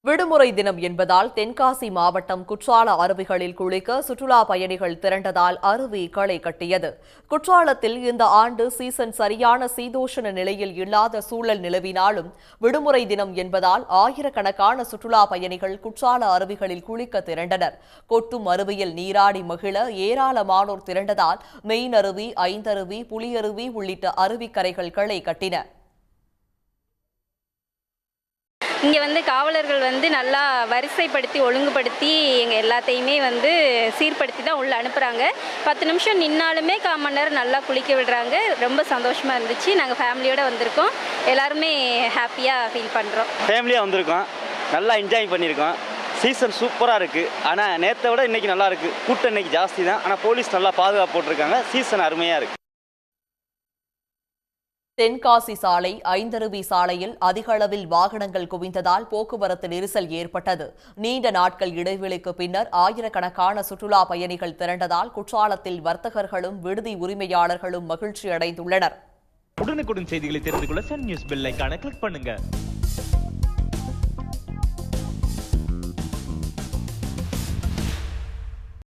விடுமுறை தினம் என்பதால் தென்காசி மாவட்டம் குற்றால அருவிகளில் குளிக்க சுற்றுலா பயணிகள் திரண்டதால் அருவி களை கட்டியது. குற்றாலத்தில் இந்த ஆண்டு சீசன் சரியான சீதோஷண நிலையில் இல்லாத சூழல் நிலவினாலும் விடுமுறை தினம் என்பதால் ஆயிரக்கணக்கான சுற்றுலா பயணிகள் குற்றால அருவிகளில் குளிக்க திரண்டனர். கொட்டும் அருவியில் நீராடி மகிழ ஏராளமானோர் திரண்டதால் மெயினருவி, ஐந்தருவி, புலியருவி உள்ளிட்ட அருவிக்கரைகள் களை கட்டின. இங்கே காவலர்கள் நல்லா வரிசைப்படுத்தி ஒழுங்குபடுத்தி எங்கள் எல்லாத்தையுமே சீர்படுத்தி தான் உள்ளே அனுப்புகிறாங்க. 10 நிமிஷம் நின்னாலுமே 1/4 மணி நேரம் நல்லா குளிக்க விடுறாங்க. ரொம்ப சந்தோஷமாக இருந்துச்சு. நாங்கள் ஃபேமிலியோடு வந்திருக்கோம். எல்லாருமே ஹாப்பியாக ஃபீல் பண்ணுறோம். ஃபேமிலியாக வந்திருக்கோம், நல்லா என்ஜாய் பண்ணியிருக்கோம். சீசன் சூப்பராக இருக்குது. ஆனால் நேற்றை விட இன்றைக்கி நல்லா இருக்குது. கூட்டம் இன்றைக்கி ஜாஸ்தி தான். ஆனால் போலீஸ் நல்லா பாதுகாப்பு போட்டிருக்காங்க. சீசன் அருமையாக இருக்குது. தென்காசி சாலை, ஐந்தருவி சாலையில் அதிக அளவில் வாகனங்கள் குவிந்ததால் போக்குவரத்து நெரிசல் ஏற்பட்டது. நீண்ட நாட்கள் இடைவெளிக்கு பின்னர் ஆயிரக்கணக்கான சுற்றுலா பயணிகள் திரண்டதால் குற்றாலத்தில் வர்த்தகர்களும் விடுதி உரிமையாளர்களும் மகிழ்ச்சி அடைந்துள்ளனர். உடனுக்குடன் செய்திகளை தெரிந்து கொள்ள சன் நியூஸ் பெல் ஐகானை கிளிக் பண்ணுங்க.